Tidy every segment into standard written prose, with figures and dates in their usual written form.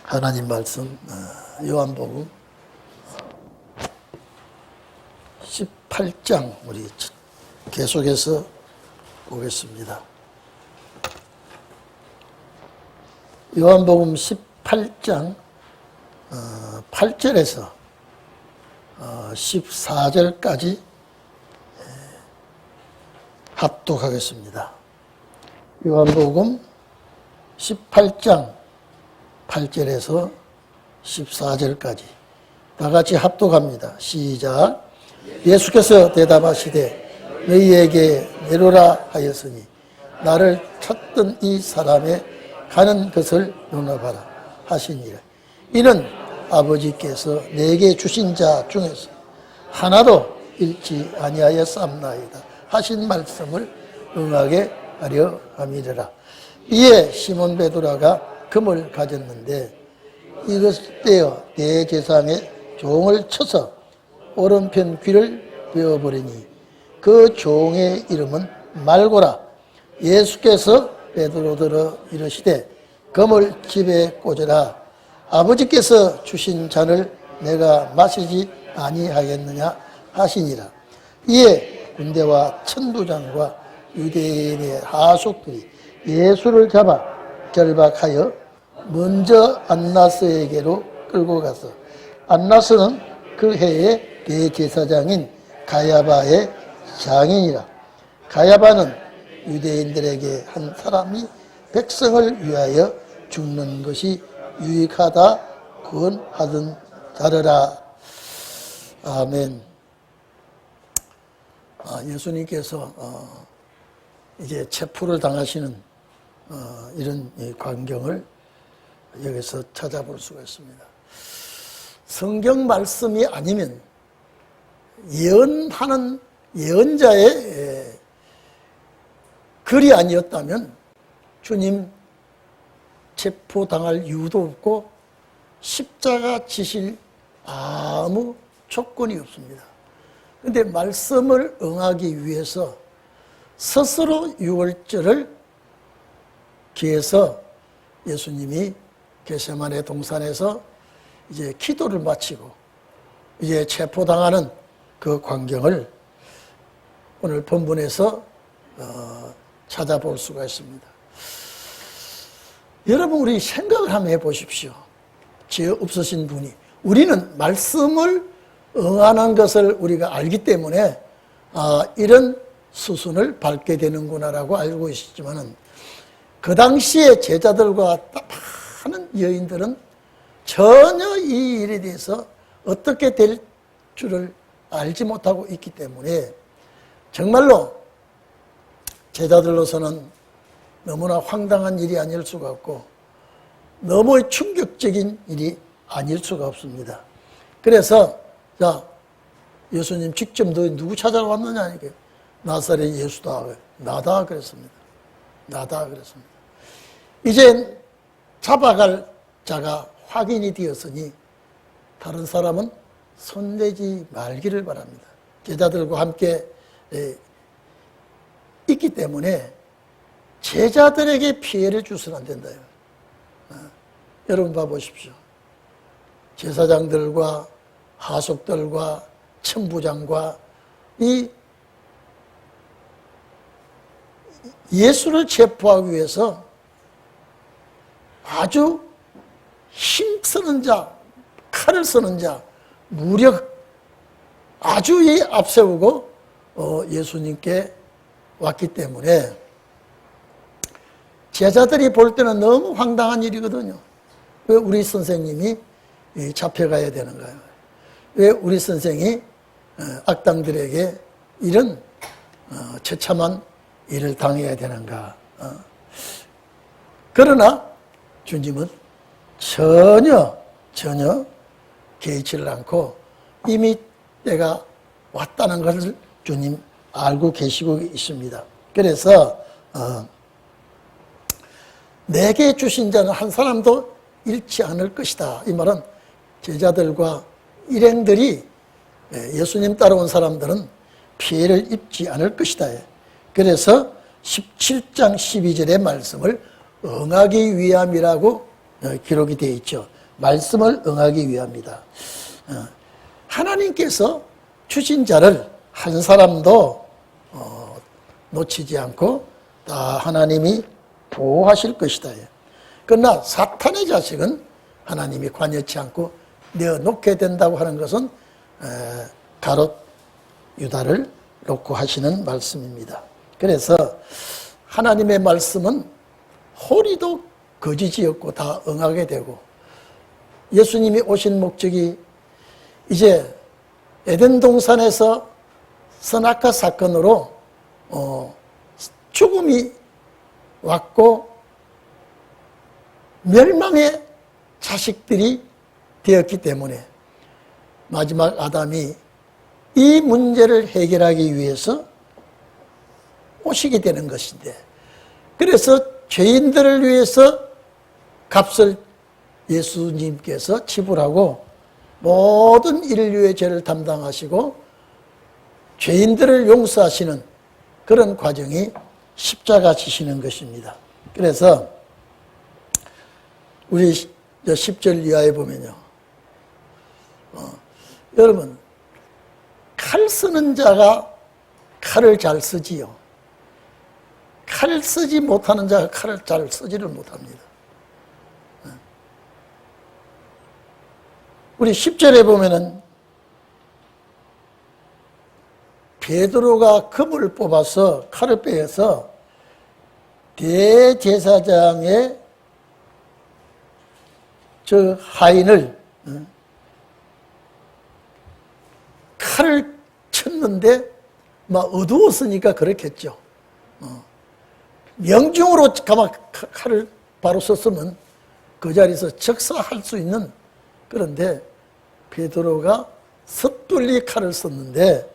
하나님 말씀 요한복음 18장 우리 계속해서 보겠습니다. 요한복음 18장 8절에서 14절까지 합독하겠습니다. 요한복음 18장 8절에서 14절까지 다 같이 합독합니다. 시작. 예수께서 대답하시되 너희에게 내로라 하였으니 나를 찾던 이 사람의 가는 것을 논하봐라 하시니라. 이는 아버지께서 내게 주신 자 중에서 하나도 잃지 아니하였사옵나이다 하신 말씀을 응하게 하려 함이라. 이에 시몬 베드로가 금을 가졌는데 이것을 떼어 대제사장의 종을 쳐서 오른편 귀를 베어버리니 그 종의 이름은 말고라. 예수께서 베드로더러 이르시되 금을 집에 꽂으라. 아버지께서 주신 잔을 내가 마시지 아니하겠느냐 하시니라. 이에 군대와 천부장과 유대인의 하속들이 예수를 잡아 결박하여 먼저 안나스에게로 끌고 가서 안나스는 그 해의 대제사장인 가야바의 장인이라. 가야바는 유대인들에게 한 사람이 백성을 위하여 죽는 것이 유익하다 구원하던 자르라. 아멘. 예수님께서 이제 체포를 당하시는 이런 광경을 여기서 찾아볼 수가 있습니다. 성경 말씀이 아니면 예언하는 예언자의 글이 아니었다면 주님 체포당할 이유도 없고 십자가 지실 아무 조건이 없습니다. 그런데 말씀을 응하기 위해서 스스로 유월절을 기해서 예수님이 겟세마네 동산에서 이제 기도를 마치고 이제 체포당하는 그 광경을 오늘 본문에서 찾아볼 수가 있습니다. 여러분, 우리 생각을 한번 해보십시오. 죄 없으신 분이, 우리는 말씀을 응하는 것을 우리가 알기 때문에 이런 수순을 밟게 되는구나라고 알고 있지만은 그 당시에 제자들과 많은 여인들은 전혀 이 일에 대해서 어떻게 될 줄을 알지 못하고 있기 때문에 정말로 제자들로서는 너무나 황당한 일이 아닐 수가 없고 너무 충격적인 일이 아닐 수가 없습니다. 그래서 자, 예수님 직접 너 누구 찾아왔느냐 이게 나사렛 예수다. 나다 그랬습니다. 나다 그랬습니다. 이제 잡아갈 자가 확인이 되었으니 다른 사람은 손대지 말기를 바랍니다. 제자들과 함께 있기 때문에 제자들에게 피해를 주서는 안 된다. 여러분 봐보십시오. 제사장들과 하속들과 천부장과 이 예수를 체포하기 위해서 아주 힘쓰는 자, 칼을 쓰는 자, 무력 아주 앞세우고 예수님께 왔기 때문에 제자들이 볼 때는 너무 황당한 일이거든요. 왜 우리 선생님이 잡혀가야 되는가요? 왜 우리 선생이 악당들에게 이런 처참한 일을 당해야 되는가? 그러나 주님은 전혀 개의치를 않고 이미 때가 왔다는 것을 주님 알고 계시고 있습니다. 그래서 내게 주신 자는 한 사람도 잃지 않을 것이다. 이 말은 제자들과 일행들이 예수님 따라온 사람들은 피해를 입지 않을 것이다. 그래서 17장 12절의 말씀을 응하기 위함이라고 기록이 되어 있죠. 말씀을 응하기 위함이다. 하나님께서 주신 자를 한 사람도 놓치지 않고 다 하나님이 보호하실 것이다. 그러나 사탄의 자식은 하나님이 관여치 않고 내어놓게 된다고 하는 것은 가롯 유다를 놓고 하시는 말씀입니다. 그래서 하나님의 말씀은 호리도 거짓이었고 다 응하게 되고, 예수님이 오신 목적이 이제 에덴 동산에서 선악과 사건으로 죽음이 왔고 멸망의 자식들이 되었기 때문에 마지막 아담이 이 문제를 해결하기 위해서 오시게 되는 것인데, 그래서 죄인들을 위해서 값을 예수님께서 지불하고 모든 인류의 죄를 담당하시고 죄인들을 용서하시는 그런 과정이 십자가 지시는 것입니다. 그래서 우리 10절 이하에 보면요, 여러분, 칼 쓰는 자가 칼을 잘 쓰지요. 칼 쓰지 못하는 자가 칼을 잘 쓰지를 못합니다. 우리 10절에 보면은 베드로가 금을 뽑아서 칼을 빼서 대제사장의 저 하인을 칼을 쳤는데 막 어두웠으니까 그렇겠죠. 명중으로 가만 칼을 바로 썼으면 그 자리에서 적사할 수 있는, 그런데 베드로가 섣불리 칼을 썼는데,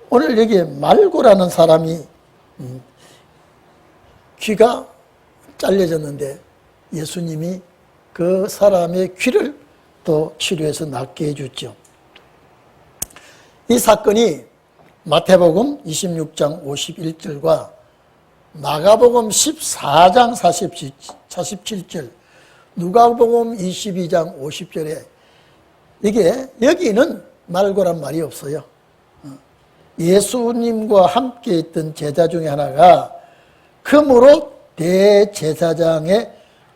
오늘 여기에 말고라는 사람이 귀가 잘려졌는데 예수님이 그 사람의 귀를 또 치료해서 낫게 해줬죠. 이 사건이 마태복음 26장 51절과 마가복음 14장 47절, 누가복음 22장 50절에 이게 여기는 말고란 말이 없어요. 예수님과 함께 있던 제자 중에 하나가 금으로 대제사장의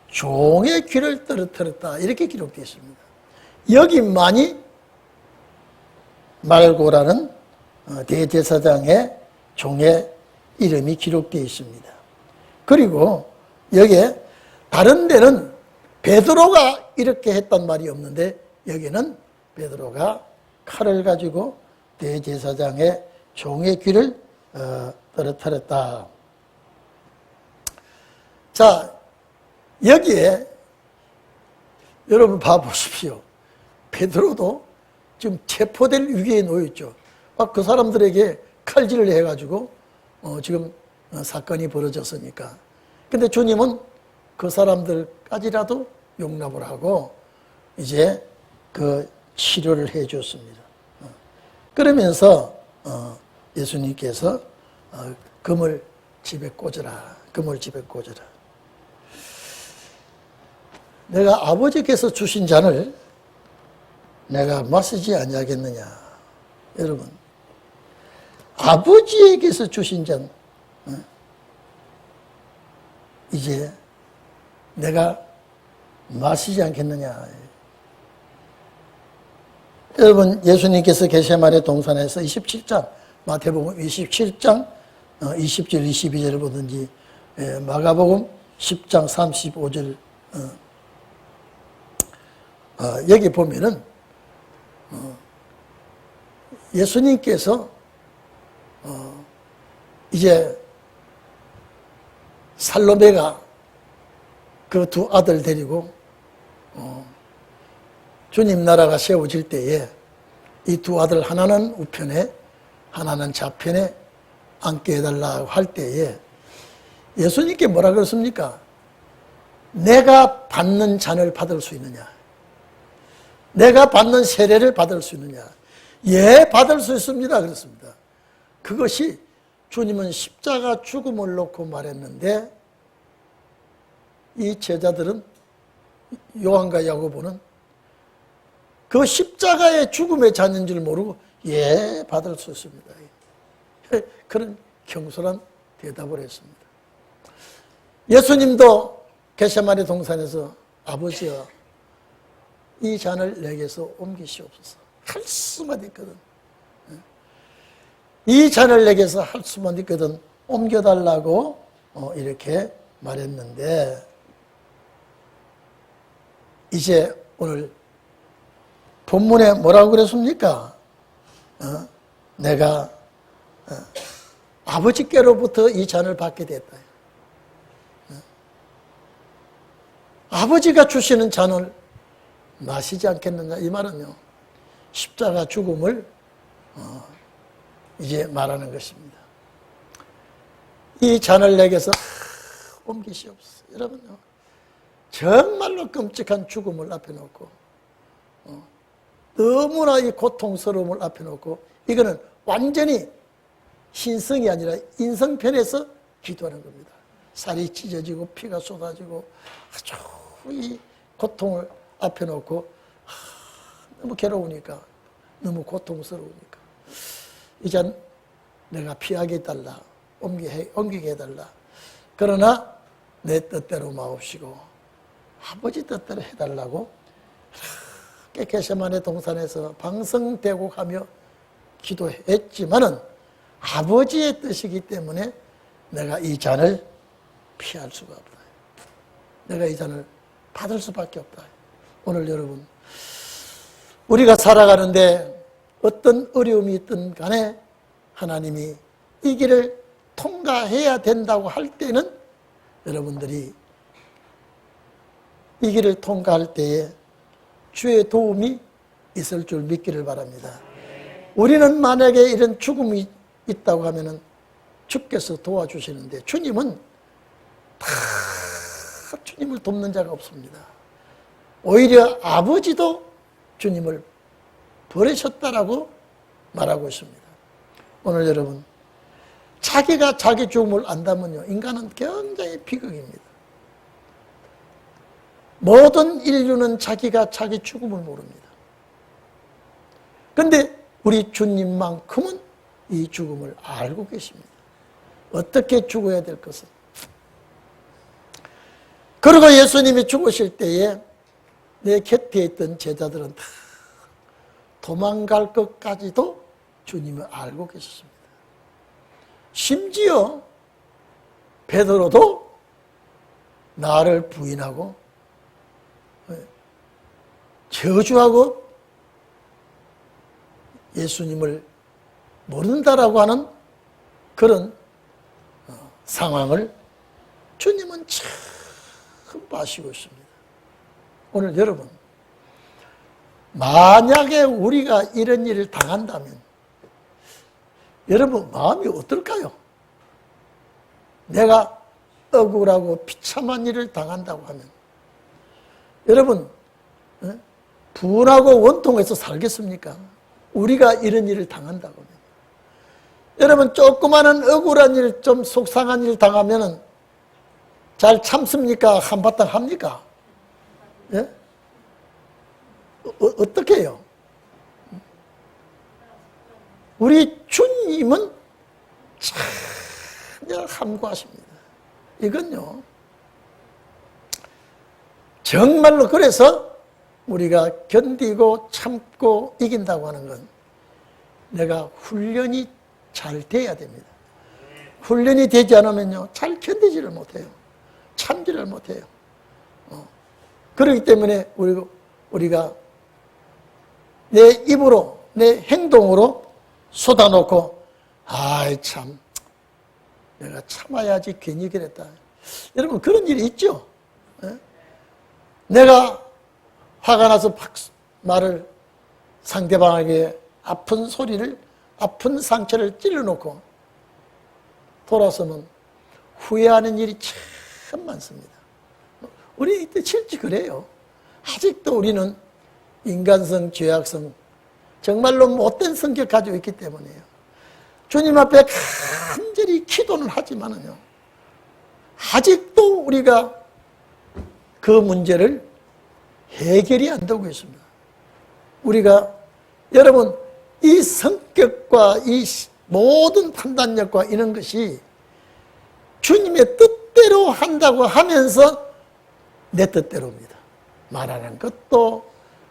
종의 귀를 떨어뜨렸다, 이렇게 기록되어 있습니다. 여기만이 말고라는 대제사장의 종의 이름이 기록되어 있습니다. 그리고 여기에 다른 데는 베드로가 이렇게 했단 말이 없는데, 여기는 베드로가 칼을 가지고 대제사장의 종의 귀를 떨어뜨렸다. 자, 여기에 여러분 봐보십시오. 베드로도 지금 체포될 위기에 놓여있죠. 그 사람들에게 칼질을 해가지고 지금 사건이 벌어졌으니까. 근데 주님은 그 사람들까지라도 용납을 하고 이제 그 치료를 해 줬습니다. 그러면서 예수님께서 금을 집에 꽂으라, 금을 집에 꽂으라. 내가 아버지께서 주신 잔을 내가 마시지 아니하겠느냐. 여러분, 아버지에게서 주신 잔 이제 내가 마시지 않겠느냐. 여러분, 예수님께서 겟세마네 동산에서 27장, 마태복음 27장 20절 22절을 보든지 마가복음 10장 35절 여기 보면은 예수님께서 이제 살로메가 그 두 아들 데리고 주님 나라가 세워질 때에 이 두 아들 하나는 우편에 하나는 좌편에 앉게 해달라고 할 때에 예수님께 뭐라 그랬습니까? 내가 받는 잔을 받을 수 있느냐? 내가 받는 세례를 받을 수 있느냐? 예, 받을 수 있습니다. 그랬습니다. 그것이 주님은 십자가 죽음을 놓고 말했는데 이 제자들은, 요한과 야고보는 그 십자가의 죽음의 잔인 줄 모르고 예, 받을 수 있습니다. 그런 경솔한 대답을 했습니다. 예수님도 겟세마네 동산에서 아버지여 이 잔을 내게서 옮기시옵소서 할 수만 있거든. 이 잔을 내게서 할 수만 있거든 옮겨달라고 이렇게 말했는데, 이제 오늘 본문에 뭐라고 그랬습니까? 내가 아버지께로부터 이 잔을 받게 됐다. 아버지가 주시는 잔을 마시지 않겠느냐, 이 말은요 십자가 죽음을 이제 말하는 것입니다. 이 잔을 내게서 옮기시옵소서. 여러분요, 정말로 끔찍한 죽음을 앞에 놓고 너무나 이 고통스러움을 앞에 놓고, 이거는 완전히 신성이 아니라 인성편에서 기도하는 겁니다. 살이 찢어지고 피가 쏟아지고 아주 이 고통을 앞에 놓고 너무 괴로우니까, 너무 고통스러우니까 이 잔 내가 피하게 해달라, 옮기게 해달라. 그러나 내 뜻대로 마옵시고 아버지 뜻대로 해달라고 겟세마네 동산에서 방성대곡하며 기도했지만은 아버지의 뜻이기 때문에 내가 이 잔을 피할 수가 없다. 내가 이 잔을 받을 수밖에 없다. 오늘 여러분, 우리가 살아가는데 어떤 어려움이 있든 간에 하나님이 이 길을 통과해야 된다고 할 때는 여러분들이 이 길을 통과할 때에 주의 도움이 있을 줄 믿기를 바랍니다. 우리는 만약에 이런 죽음이 있다고 하면은 주께서 도와주시는데, 주님은 다 주님을 돕는 자가 없습니다. 오히려 아버지도 주님을 버리셨다라고 말하고 있습니다. 오늘 여러분, 자기가 자기 죽음을 안다면요 인간은 굉장히 비극입니다. 모든 인류는 자기가 자기 죽음을 모릅니다. 그런데 우리 주님만큼은 이 죽음을 알고 계십니다. 어떻게 죽어야 될 것을. 그리고 예수님이 죽으실 때에 내 곁에 있던 제자들은 다 도망갈 것까지도 주님을 알고 계셨습니다. 심지어 베드로도 나를 부인하고 저주하고 예수님을 모른다라고 하는 그런 상황을 주님은 참 아시고 있습니다. 오늘 여러분, 만약에 우리가 이런 일을 당한다면 여러분 마음이 어떨까요? 내가 억울하고 비참한 일을 당한다고 하면 여러분 분하고 원통해서 살겠습니까? 우리가 이런 일을 당한다고 하면. 여러분 조그마한 억울한 일, 좀 속상한 일 당하면 잘 참습니까? 한바탕 합니까? 예? 어떻게 해요? 우리 주님은 참 함구하십니다. 이건요 정말로, 그래서 우리가 견디고 참고 이긴다고 하는 건 내가 훈련이 잘 돼야 됩니다. 훈련이 되지 않으면요 잘 견디지를 못해요. 참지를 못해요. 그렇기 때문에 우리가 내 입으로, 내 행동으로 쏟아놓고 아이 참 내가 참아야지 괜히 그랬다. 여러분 그런 일이 있죠. 내가 화가 나서 말을 상대방에게 아픈 소리를, 아픈 상처를 찔러놓고 돌아서면 후회하는 일이 참 많습니다. 우리 이때 실제 그래요. 아직도 우리는 인간성, 죄악성, 정말로 못된 성격 가지고 있기 때문이에요. 주님 앞에 간절히 기도는 하지만은요, 아직도 우리가 그 문제를 해결이 안 되고 있습니다. 우리가 여러분 이 성격과 이 모든 판단력과 이런 것이 주님의 뜻대로 한다고 하면서 내 뜻대로입니다. 말하는 것도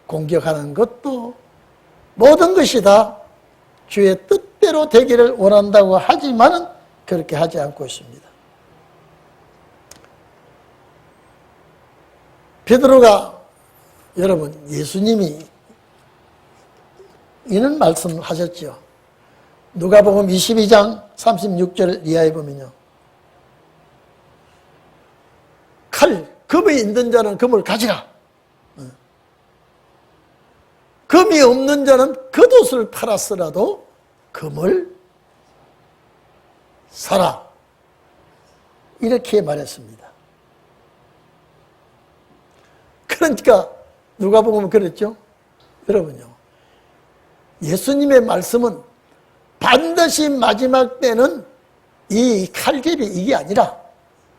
공격하는 것도 모든 것이 다 주의 뜻대로 되기를 원한다고 하지만은 그렇게 하지 않고 있습니다. 베드로가 여러분 예수님이 이런 말씀을 하셨죠. 누가복음 22장 36절 이하에 보면요. 금이 있는 자는 금을 가져가. 금이 없는 자는 겉옷을 팔았으라도 금을 사라. 이렇게 말했습니다. 그러니까 누가 보면 그랬죠? 여러분요. 예수님의 말씀은 반드시 마지막 때는 이 칼집이 이게 아니라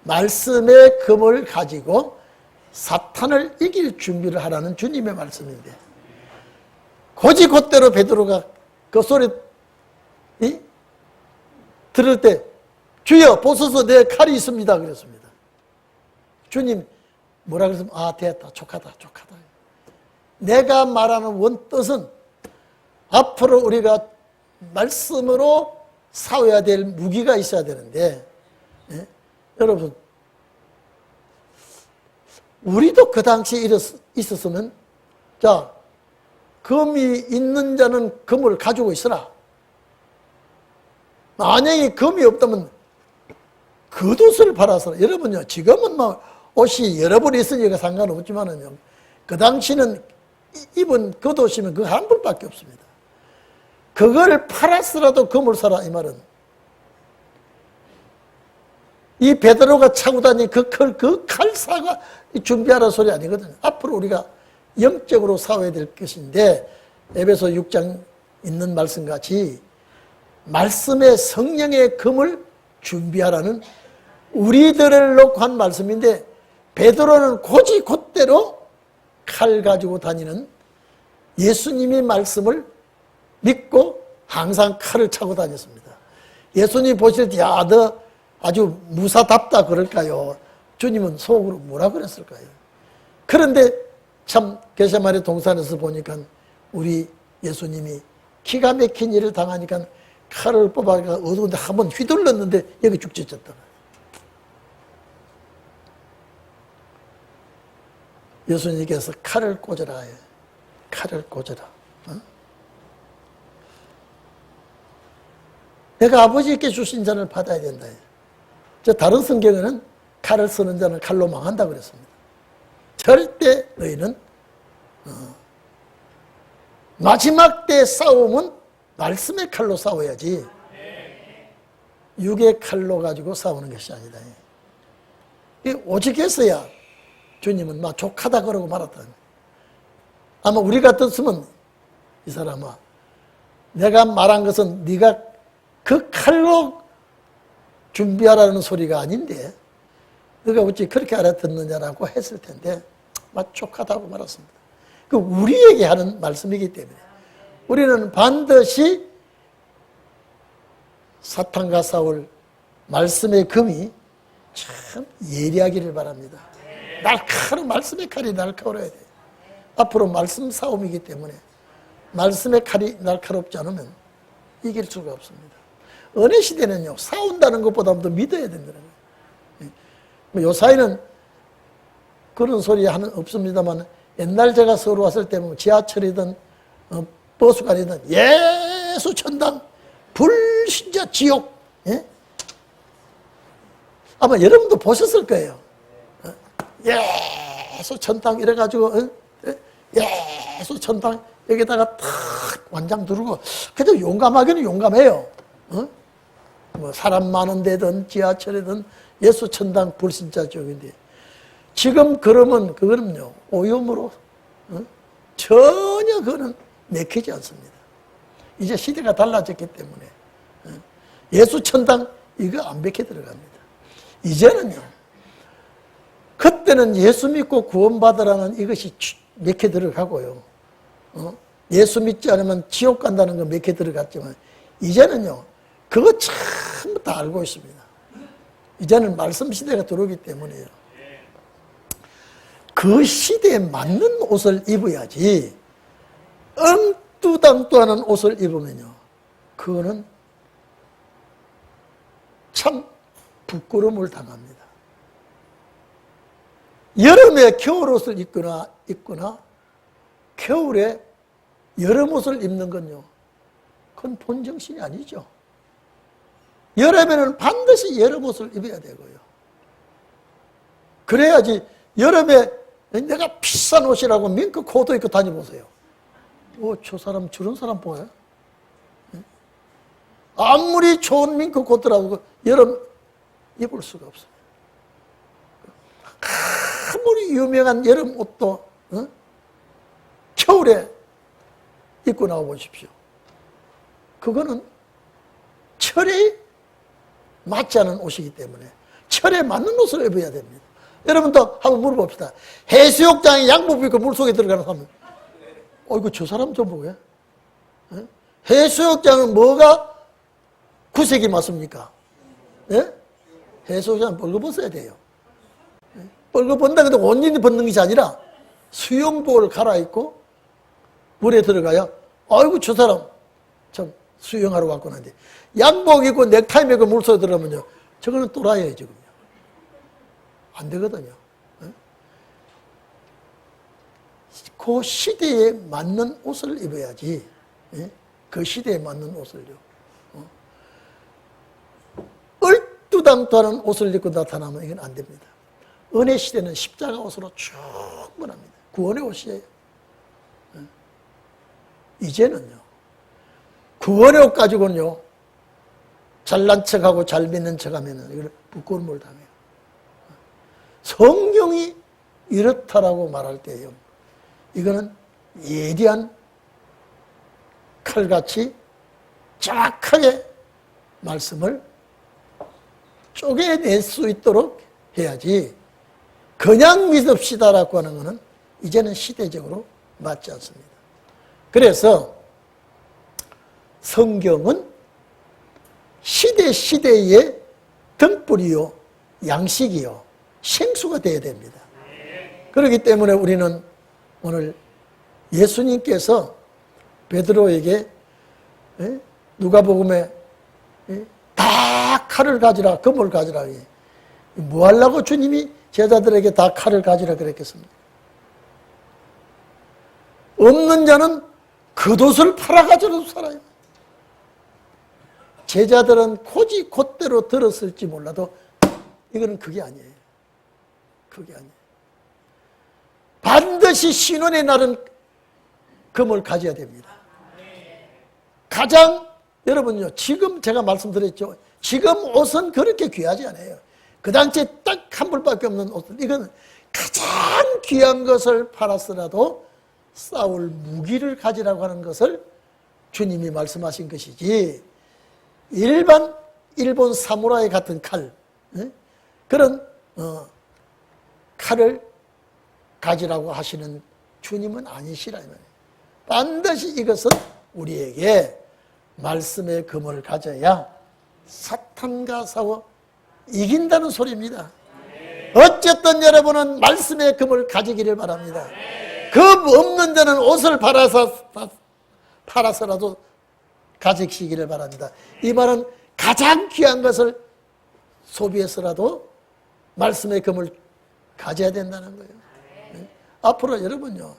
말씀의 금을 가지고 사탄을 이길 준비를 하라는 주님의 말씀인데 곧대로 베드로가 그 소리 들을 때 주여 보소서 내 칼이 있습니다 그랬습니다. 주님 뭐라 그랬으면 됐다 족하다. 내가 말하는 원뜻은 앞으로 우리가 말씀으로 싸워야 될 무기가 있어야 되는데 여러분 우리도 그 당시에 있었으면 자 금이 있는 자는 금을 가지고 있으라. 만약에 금이 없다면 겉옷을 팔아서 여러분요 지금은 옷이 여러 벌 있으니까 상관없지만은요 그 당시는 입은 겉옷이면 그 한 벌밖에 없습니다. 그걸 팔았으라도 금을 사라 이 말은 이 베드로가 차고 다니는 그 칼사가 준비하라 소리 아니거든요. 앞으로 우리가 영적으로 싸워야 될 것인데 에베소 6장 있는 말씀같이 말씀의 성령의 금을 준비하라는 우리들을 놓고 한 말씀인데 베드로는 곧대로 칼 가지고 다니는 예수님의 말씀을 믿고 항상 칼을 차고 다녔습니다. 예수님 보실 때 너 아주 무사답다 그럴까요? 주님은 속으로 뭐라 그랬을까요? 그런데 참 겟세마네 동산에서 보니까 우리 예수님이 기가 막힌 일을 당하니까 칼을 뽑아가 어두운데 한번 휘둘렀는데 여기 죽 찢었다. 예수님께서 칼을 꽂으라 해. 칼을 꽂으라. 내가 아버지께 주신 자를 받아야 된다. 저 다른 성경에는 칼을 쓰는 자는 칼로 망한다 그랬습니다. 절대 너희는 마지막 때 싸움은 말씀의 칼로 싸워야지 육의 칼로 가지고 싸우는 것이 아니다. 오직했어야 주님은 막 족하다 그러고 말았다. 아마 우리 같았으면 이 사람아 내가 말한 것은 네가 그 칼로 준비하라는 소리가 아닌데 너가 어찌 그렇게 알아듣느냐라고 했을 텐데 막 족하다고 말았습니다. 그 우리에게 하는 말씀이기 때문에 우리는 반드시 사탄과 싸울 말씀의 금이 참 예리하기를 바랍니다. 말씀의 칼이 날카로워야 돼요. 앞으로 말씀 싸움이기 때문에 말씀의 칼이 날카롭지 않으면 이길 수가 없습니다. 어느 시대는요 싸운다는 것보다도 믿어야 된다는 거예요. 요사이는 그런 소리 하는 없습니다만 옛날 제가 서울 왔을 때는 지하철이든 버스관이든 예수 천당 불신자 지옥 아마 여러분도 보셨을 거예요. 예수 천당 이래가지고 예수 천당 여기다가 탁 완장 두르고 그래도 용감하기는 용감해요. 뭐 사람 많은 데든 지하철이든 예수 천당 불신자 지옥인데 지금 그러면 그거는요 오염으로 전혀 그거는 내키지 않습니다. 이제 시대가 달라졌기 때문에 예수 천당 이거 안 베껴 들어갑니다. 이제는요 그때는 예수 믿고 구원받으라는 이것이 몇 개 들어가고요. 예수 믿지 않으면 지옥 간다는 거 몇 개 들어갔지만 이제는요, 그거 전부 다 알고 있습니다. 이제는 말씀 시대가 들어오기 때문에요. 그 시대에 맞는 옷을 입어야지 엉뚜당뚜하는 옷을 입으면요, 그거는 참 부끄러움을 당합니다. 여름에 겨울옷을 입거나 겨울에 여름옷을 입는 건요, 그건 본정신이 아니죠. 여름에는 반드시 여름옷을 입어야 되고요. 그래야지 여름에 내가 비싼 옷이라고 밍크 코트 입고 다녀보세요. 저 사람 저런 사람 보여요? 아무리 좋은 밍크 코트라고 여름 입을 수가 없어요. 아무리 유명한 여름 옷도 겨울에 입고 나와 보십시오. 그거는 철에 맞지 않은 옷이기 때문에 철에 맞는 옷을 입어야 됩니다. 여러분도 한번 물어봅시다. 해수욕장에 양복 입고 물속에 들어가는 사람, 이거 저 사람 좀 보게. 해수욕장은 뭐가 구색이 맞습니까? 예? 해수욕장은 벌거벗어야 돼요. 벌거벗는다 근데 온전히 벗는 것이 아니라 수영복을 갈아입고 물에 들어가야, 아이고 저 사람 참 수영하러 왔구나 하는데, 양복 입고 넥타이 메고 물속에 들어가면요, 저거는 또라이예요. 지금요. 안 되거든요. 그 시대에 맞는 옷을 입어야지. 그 시대에 맞는 옷을요. 얼뚜당뚜하는 옷을 입고 나타나면 이건 안 됩니다. 은혜 시대는 십자가 옷으로 충분합니다. 구원의 옷이에요. 이제는요, 구원의 옷 가지고는요, 잘난 척하고 잘 믿는 척하면 이걸 부끄러움을 당해요. 성경이 이렇다라고 말할 때요, 이거는 예리한 칼같이 정확하게 말씀을 쪼개낼 수 있도록 해야지, 그냥 믿읍시다라고 하는 것은 이제는 시대적으로 맞지 않습니다. 그래서 성경은 시대의 등불이요, 양식이요, 생수가 되어야 됩니다. 그렇기 때문에 우리는 오늘 예수님께서 베드로에게 누가복음에 다 칼을 가지라, 검을 가지라, 뭐 하려고 주님이 제자들에게 다 칼을 가지라 그랬겠습니까? 없는 자는 겉옷을 팔아가지고 살아요. 제자들은 고지 곧대로 들었을지 몰라도 이거는 그게 아니에요. 그게 아니에요. 반드시 신원의 날은 금을 가져야 됩니다. 가장, 여러분요, 지금 제가 말씀드렸죠. 지금 옷은 그렇게 귀하지 않아요. 그 당시에 딱 한 벌밖에 없는 옷들, 이건 가장 귀한 것을 팔았으라도 싸울 무기를 가지라고 하는 것을 주님이 말씀하신 것이지, 일본 사무라이 같은 칼, 그런 칼을 가지라고 하시는 주님은 아니시라. 반드시 이것은 우리에게 말씀의 금을 가져야 사탄과 싸워 이긴다는 소리입니다. 어쨌든 여러분은 말씀의 금을 가지기를 바랍니다. 금 없는 데는 옷을 팔아서라도 가지시기를 바랍니다. 이 말은 가장 귀한 것을 소비해서라도 말씀의 금을 가져야 된다는 거예요. 앞으로 여러분요,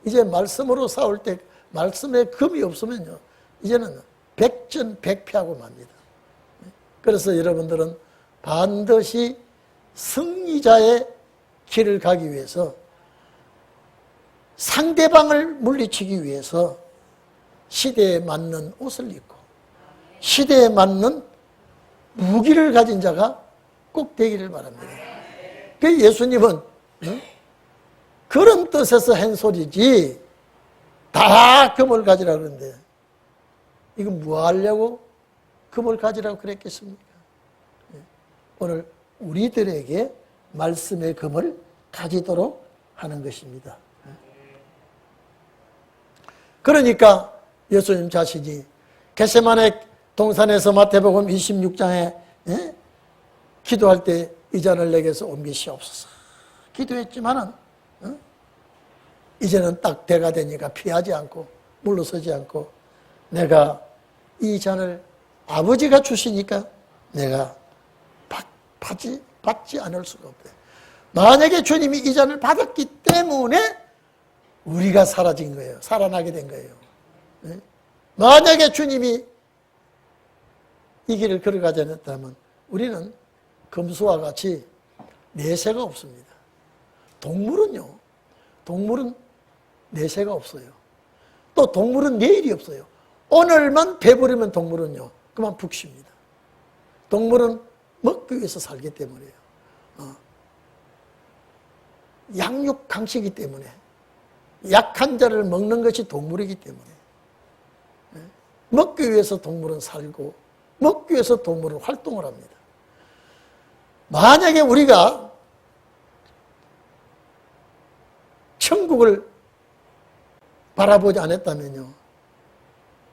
이제 말씀으로 싸울 때 말씀의 금이 없으면요, 이제는 백전백패하고 맙니다. 그래서 여러분들은 반드시 승리자의 길을 가기 위해서, 상대방을 물리치기 위해서 시대에 맞는 옷을 입고 시대에 맞는 무기를 가진 자가 꼭 되기를 바랍니다. 그 예수님은 그런 뜻에서 한 소리지 다 금을 가지라 그러는데, 이건 뭐 하려고 금을 가지라고 그랬겠습니까? 오늘 우리들에게 말씀의 금을 가지도록 하는 것입니다. 그러니까 예수님 자신이 겟세마네 동산에서 마태복음 26장에 기도할 때 이 잔을 내게서 옮기시옵소서 기도했지만은 이제는 딱 때가 되니까 피하지 않고 물러서지 않고 내가 이 잔을 아버지가 주시니까 내가 받지 않을 수가 없대. 만약에 주님이 이 잔을 받았기 때문에 우리가 사라진 거예요. 살아나게 된 거예요. 만약에 주님이 이 길을 걸어가지 않았다면 우리는 금수와 같이 내세가 없습니다. 동물은 내세가 없어요. 또 동물은 내일이 없어요. 오늘만 배부르면 동물은요, 그만 북십니다. 동물은 먹기 위해서 살기 때문에요. 양육 강식이기 때문에, 약한 자를 먹는 것이 동물이기 때문에, 먹기 위해서 동물은 살고, 먹기 위해서 동물은 활동을 합니다. 만약에 우리가 천국을 바라보지 않았다면요,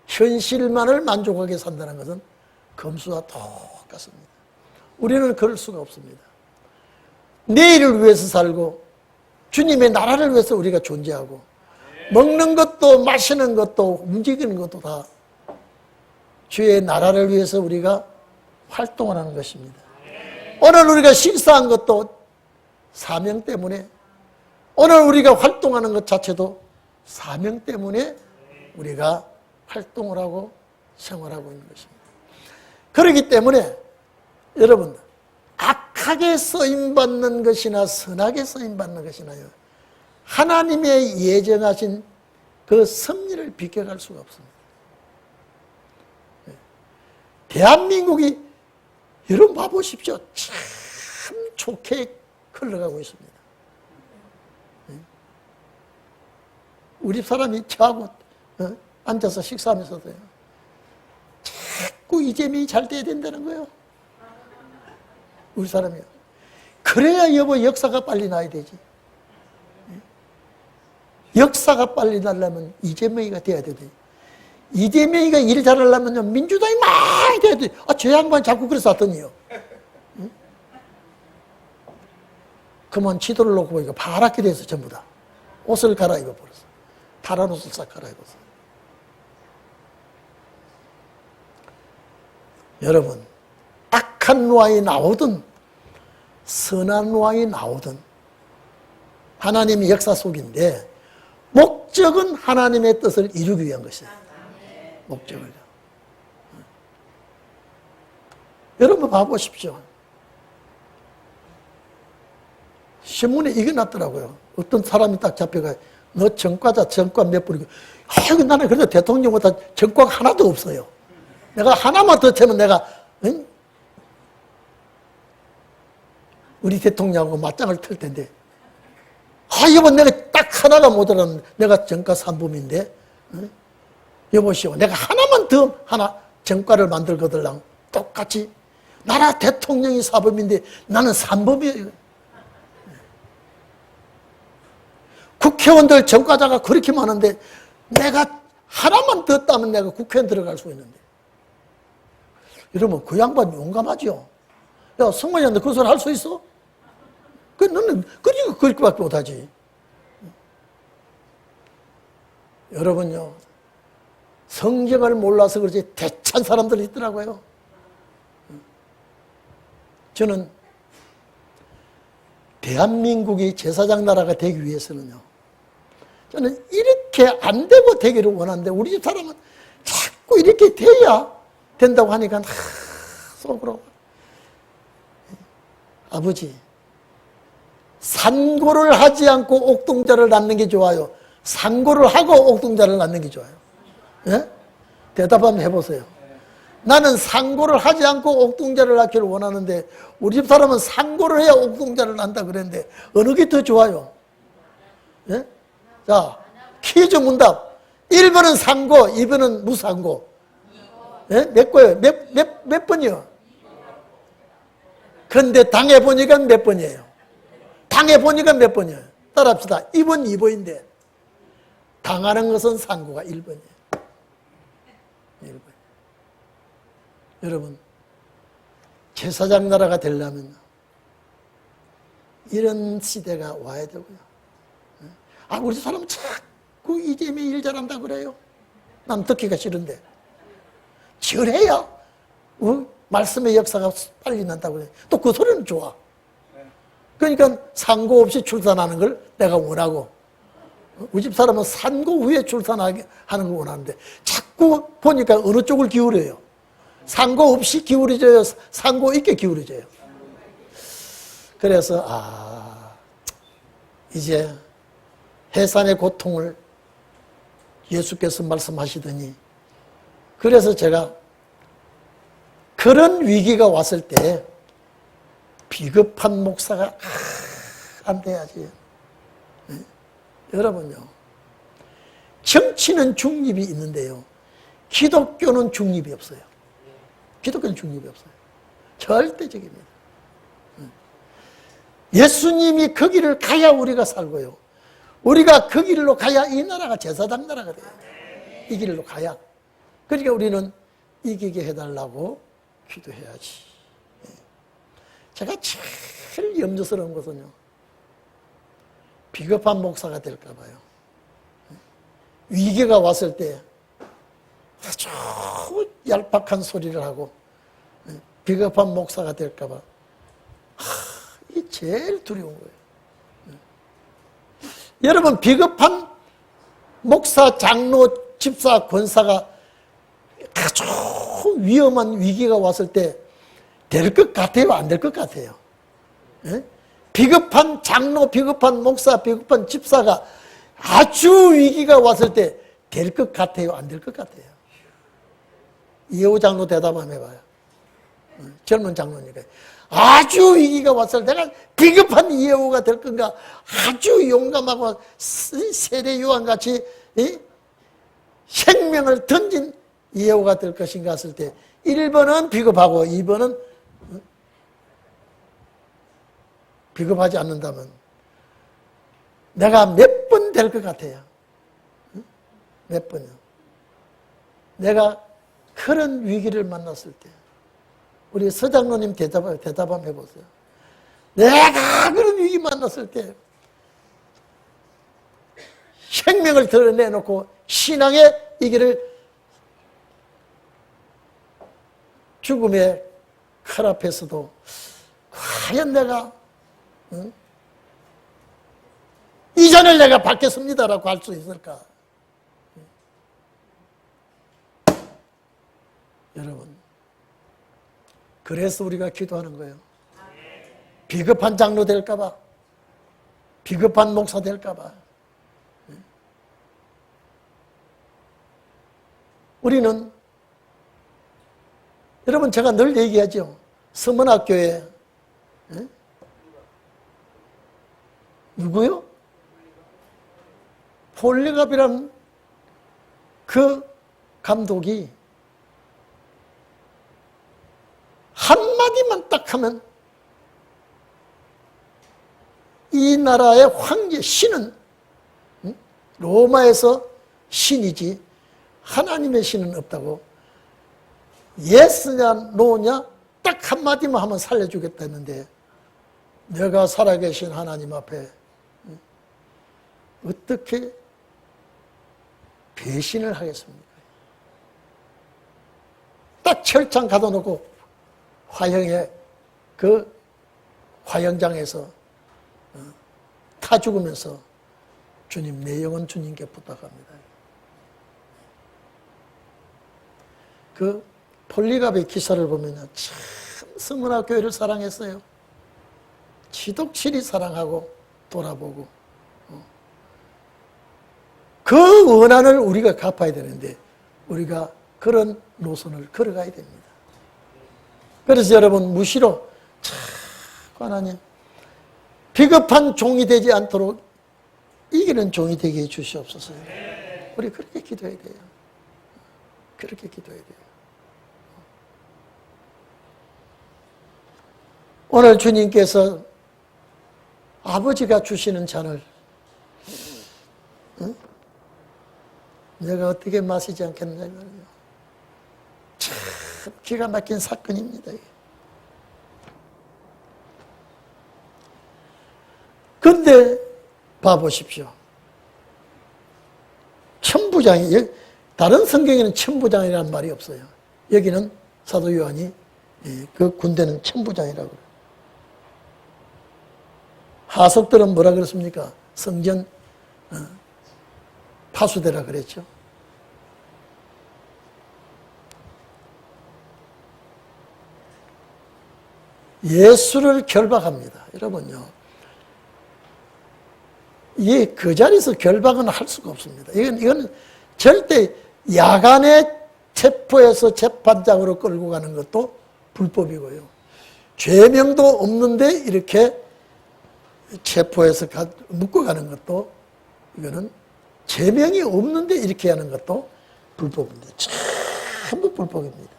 현실만을 만족하게 산다는 것은 금수와 똑같습니다. 우리는 그럴 수가 없습니다. 내일을 위해서 살고 주님의 나라를 위해서 우리가 존재하고 먹는 것도 마시는 것도 움직이는 것도 다 주의 나라를 위해서 우리가 활동을 하는 것입니다. 오늘 우리가 식사한 것도 사명 때문에, 오늘 우리가 활동하는 것 자체도 사명 때문에 우리가 활동을 하고 생활하고 있는 것입니다. 그렇기 때문에 여러분, 악하게 쓰임받는 것이나 선하게 쓰임받는 것이나요, 하나님의 예정하신 그 섭리를 비껴갈 수가 없습니다. 대한민국이 여러분 봐보십시오. 참 좋게 흘러가고 있습니다. 우리 사람이 저하고 앉아서 식사하면서도요, 자꾸 이재명이 잘 돼야 된다는 거예요. 우리 사람이요. 그래야 여보 역사가 빨리 나야 되지. 역사가 빨리 나려면 이재명이가 돼야 되지. 이재명이가 일 잘하려면 민주당이 많이 돼야 돼. 저 양반 자꾸 그래서 하더니요. 그만 지도를 놓고 보니까 파랗게 돼서 전부 다 옷을 갈아입어 버렸어. 파란 옷을 싹 갈아입었어. 여러분, 악한 왕이 나오든 선한 왕이 나오든 하나님의 역사 속인데 목적은 하나님의 뜻을 이루기 위한 것이에요. 목적을요. 여러분 봐보십시오. 신문에 이게 났더라고요. 어떤 사람이 딱 잡혀가, 너 전과자, 전과 몇 분이고, 아이고, 나는 그래도 대통령보다 전과가 하나도 없어요. 내가 하나만 더 채면 내가, 응? 우리 대통령하고 맞짱을 틀 텐데, 여보, 내가 딱 하나가 모자라는, 내가 전과 3범인데, 응? 여보시오, 내가 하나만 더 전과를 만들거들랑 똑같이, 나라 대통령이 4범인데 나는 3범이에요. 국회의원들 전과자가 그렇게 많은데 내가 하나만 더 따면 내가 국회의원 들어갈 수 있는데. 이러면 그 양반 용감하죠. 야, 성만이한테 그 소리 할 수 있어? 너는 그렇게밖에 못하지. 여러분요, 성경을 몰라서 그렇지 대찬 사람들이 있더라고요. 저는 대한민국이 제사장 나라가 되기 위해서는요, 저는 이렇게 안 되고 되기를 원하는데 우리 집 사람은 자꾸 이렇게 돼야 된다고 하니까 속으로, 아버지, 산고를 하지 않고 옥동자를 낳는 게 좋아요, 산고를 하고 옥동자를 낳는 게 좋아요? 예? 대답 한번 해보세요. 나는 산고를 하지 않고 옥동자를 낳기를 원하는데 우리 집 사람은 산고를 해야 옥동자를 낳는다 그랬는데 어느 게 더 좋아요? 예? 자, 퀴즈 문답. 1번은 산고, 2번은 무산고. 예? 몇 거예요? 몇 번이요? 근데 당해보니까 몇 번이에요? 당해보니까 몇 번이에요? 따라합시다. 2번, 2번인데 당하는 것은 상고가 1번이에요. 1번. 여러분, 제사장 나라가 되려면 이런 시대가 와야 되고요. 아, 우리 사람 자꾸 이재명이 일 잘한다 그래요. 난 듣기가 싫은데. 절해야 말씀의 역사가 빨리 난다고 그래요. 또 그 소리는 좋아. 그러니까 상고 없이 출산하는 걸 내가 원하고, 우리 집 사람은 산고 후에 출산하는 걸 원하는데 자꾸 보니까 어느 쪽을 기울여요. 상고 없이 기울여져요? 상고 있게 기울여져요? 그래서 이제 해산의 고통을 예수께서 말씀하시더니, 그래서 제가 그런 위기가 왔을 때 비겁한 목사가 안 돼야지. 네? 여러분요, 정치는 중립이 있는데요, 기독교는 중립이 없어요. 기독교는 중립이 없어요. 절대적입니다. 예수님이 그 길을 가야 우리가 살고요, 우리가 그 길로 가야 이 나라가 제사장 나라가 돼요. 이 길로 가야. 그러니까 우리는 이기게 해달라고 기도해야지. 제가 제일 염려스러운 것은요, 비겁한 목사가 될까 봐요. 위기가 왔을 때 아주 얄팍한 소리를 하고 비겁한 목사가 될까 봐 이게 제일 두려운 거예요. 여러분, 비겁한 목사, 장로, 집사, 권사가 아주 위험한 위기가 왔을 때 될 것 같아요? 안 될 것 같아요? 예? 비겁한 장로, 비겁한 목사, 비겁한 집사가 아주 위기가 왔을 때 될 것 같아요? 안 될 것 같아요? 이혜호 장로 대답 한번 해봐요. 젊은 장로니까. 아주 위기가 왔을 때 내가 비겁한 이혜호가 될 건가, 아주 용감하고 세례 요한같이 생명을 던진 이혜호가 될 것인가 했을 때 1번은 비겁하고 2번은 비겁하지 않는다면 내가 몇 번 될 것 같아요? 몇 번이요? 내가 그런 위기를 만났을 때 우리 서장로님 대답 한번 해보세요. 내가 그런 위기 만났을 때 생명을 드러내놓고 신앙의 이 길을 죽음의 칼 앞에서도 과연 내가 이 잔을 내가 받겠습니다라고 할 수 있을까? 여러분, 그래서 우리가 기도하는 거예요. 비겁한 장로 될까 봐, 비겁한 목사 될까 봐. 우리는, 여러분, 제가 늘 얘기하죠. 서문학교에 누구요? 폴리갑이란 그 감독이 한마디만 딱 하면 이 나라의 황제, 신은 로마에서 신이지 하나님의 신은 없다고, 예스냐 노냐 딱 한마디만 하면 살려주겠다 했는데, 내가 살아계신 하나님 앞에 어떻게 배신을 하겠습니까? 딱 철창 가둬놓고 화형에, 그 화형장에서 타 죽으면서 주님, 내 영혼 주님께 부탁합니다. 그 폴리갑의 기사를 보면 참 서문학교회를 사랑했어요. 지독실히 사랑하고 돌아보고, 그 원한을 우리가 갚아야 되는데 우리가 그런 노선을 걸어가야 됩니다. 그래서 여러분, 무시로 자꾸 하나님 비겁한 종이 되지 않도록 이기는 종이 되게 해 주시옵소서. 우리 그렇게 기도해야 돼요. 그렇게 기도해야 돼요. 오늘 주님께서 아버지가 주시는 잔을 내가 어떻게 마시지 않겠나 말이에요. 참 기가 막힌 사건입니다. 그런데 봐보십시오. 천부장이, 다른 성경에는 천부장이라는 말이 없어요. 여기는 사도 요한이 그 군대는 천부장이라고 그래요. 하석들은 뭐라 그랬습니까? 성전 파수대라 그랬죠. 예수를 결박합니다. 여러분요, 그 자리에서 결박은 할 수가 없습니다. 이건 절대 야간에 체포해서 재판장으로 끌고 가는 것도 불법이고요. 죄명도 없는데 이렇게 체포해서 묶어가는 것도, 이거는 죄명이 없는데 이렇게 하는 것도 불법입니다. 전부 불법입니다.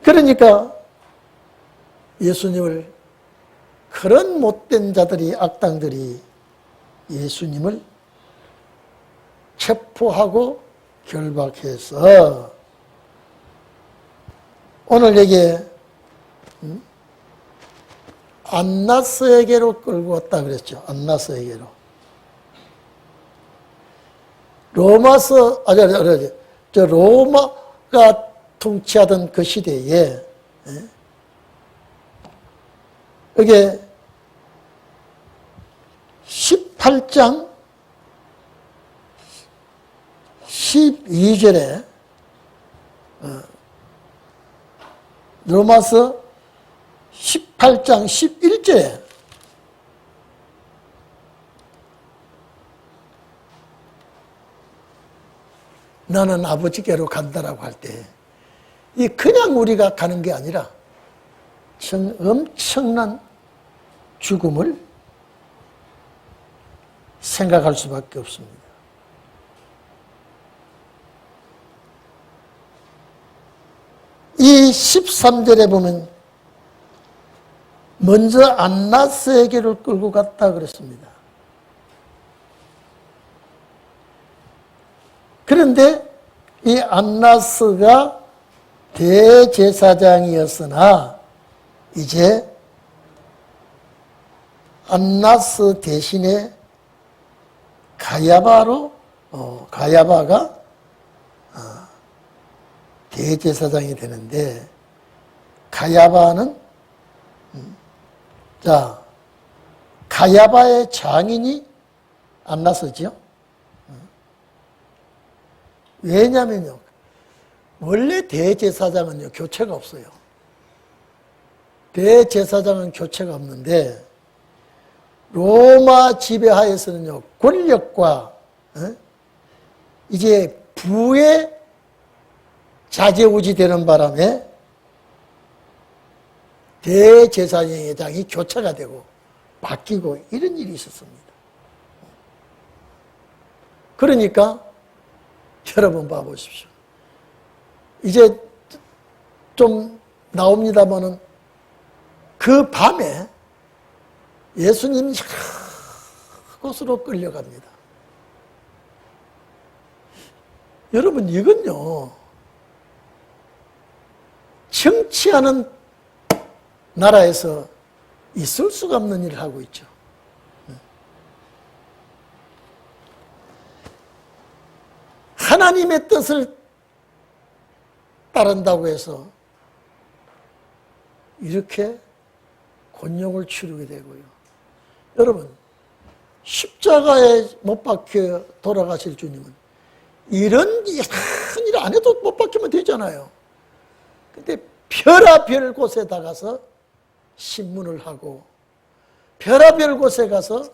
그러니까 예수님을, 그런 못된 자들이, 악당들이 예수님을 체포하고 결박해서 오늘 여기에 안나스에게로 끌고 왔다 그랬죠. 안나스에게로. 로마가 통치하던 그 시대에 이게 18장 12절에 로마서 18장 11절에 나는 아버지께로 간다라고 할 때, 이 그냥 우리가 가는 게 아니라 엄청난 죽음을 생각할 수밖에 없습니다. 이 13절에 보면 먼저 안나스에게로 끌고 갔다 그랬습니다. 그런데 이 안나스가 대제사장이었으나 이제 안나스 대신에 가야바가 대제사장이 되는데, 가야바는 가야바의 장인이 안나스죠. 왜냐면요, 원래 대제사장은요 교체가 없어요. 대제사장은 교체가 없는데, 로마 지배하에서는요 권력과 이제 부의 좌지우지 되는 바람에 대제사장이 교체가 되고 바뀌고 이런 일이 있었습니다. 그러니까 여러분 봐보십시오. 이제 좀 나옵니다마는 그 밤에 예수님이 곳으로 끌려갑니다. 여러분, 이건요 정치하는 나라에서 있을 수가 없는 일을 하고 있죠. 하나님의 뜻을 따른다고 해서 이렇게 곤욕을 치르게 되고요. 여러분, 십자가에 못 박혀 돌아가실 주님은 이런 큰 일 안 해도 못 박히면 되잖아요. 근데 별하별 곳에 나가서 신문을 하고, 별하별 곳에 가서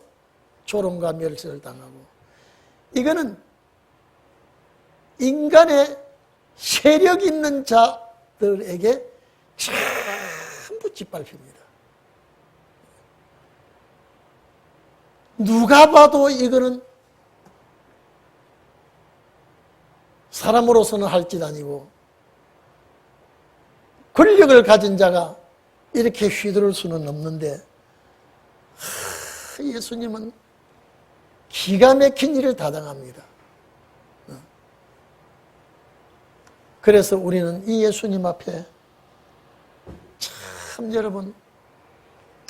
조롱과 멸시를 당하고, 이거는 인간의 세력 있는 자들에게 전부 짓밟힙니다. 누가 봐도 이거는 사람으로서는 할 짓 아니고, 권력을 가진 자가 이렇게 휘두를 수는 없는데 예수님은 기가 막힌 일을 다 당합니다. 그래서 우리는 이 예수님 앞에 참 여러분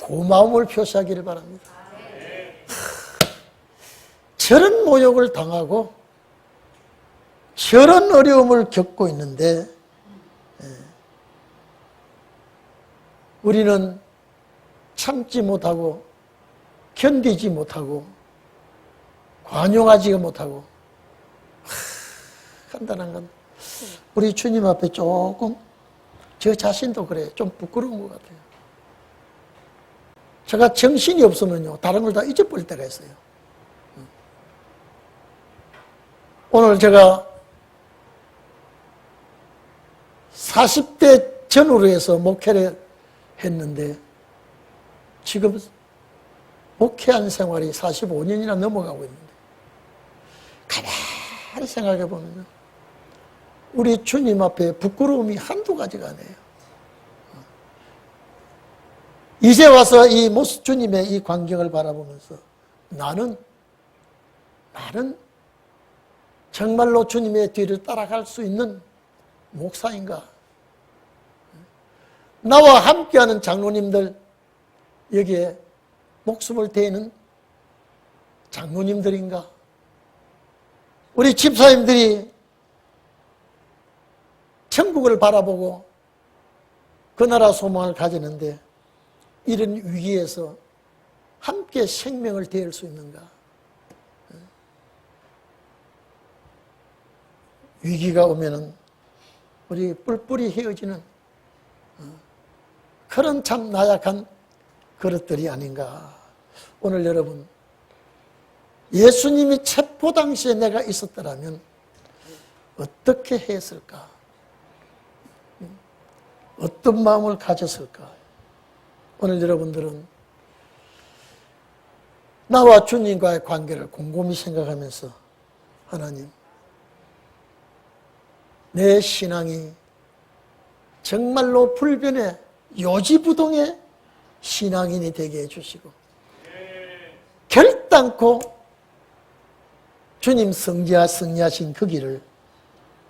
고마움을 표시하기를 바랍니다. 저런 모욕을 당하고 저런 어려움을 겪고 있는데 우리는 참지 못하고 견디지 못하고 관용하지 못하고 간단한 건 우리 주님 앞에 조금 저 자신도 그래요. 좀 부끄러운 것 같아요. 제가 정신이 없으면요 다른 걸 다 잊어버릴 때가 있어요. 오늘 제가 40대 전후로 해서 목회를 했는데 지금 목회한 생활이 45년이나 넘어가고 있는데 가만히 생각해 보면 우리 주님 앞에 부끄러움이 한두 가지가 아니에요. 이제 와서 이 모습 주님의 이 광경을 바라보면서 나는 정말로 주님의 뒤를 따라갈 수 있는 목사인가? 나와 함께하는 장로님들, 여기에 목숨을 대는 장로님들인가? 우리 집사님들이 천국을 바라보고 그 나라 소망을 가지는데 이런 위기에서 함께 생명을 대할 수 있는가? 위기가 오면은 우리 뿔뿔이 헤어지는 그런 참 나약한 그릇들이 아닌가. 오늘 여러분 예수님이 체포 당시에 내가 있었더라면 어떻게 했을까? 어떤 마음을 가졌을까? 오늘 여러분들은 나와 주님과의 관계를 곰곰이 생각하면서 하나님, 내 신앙이 정말로 불변의 요지부동의 신앙인이 되게 해주시고 결단코 주님 승리하신 그 길을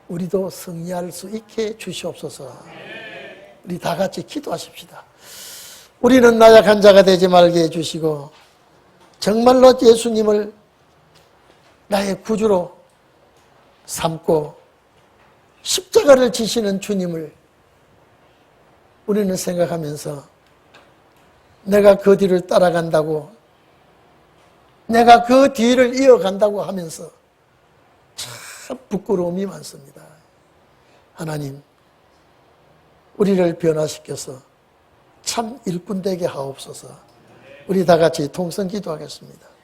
우리도 승리할 수 있게 해 주시옵소서. 우리 다 같이 기도하십시다. 우리는 나약한 자가 되지 말게 해주시고 정말로 예수님을 나의 구주로 삼고 십자가를 지시는 주님을 우리는 생각하면서 내가 그 뒤를 따라간다고, 내가 그 뒤를 이어간다고 하면서 참 부끄러움이 많습니다. 하나님, 우리를 변화시켜서 참 일꾼 되게 하옵소서. 우리 다 같이 통성 기도하겠습니다.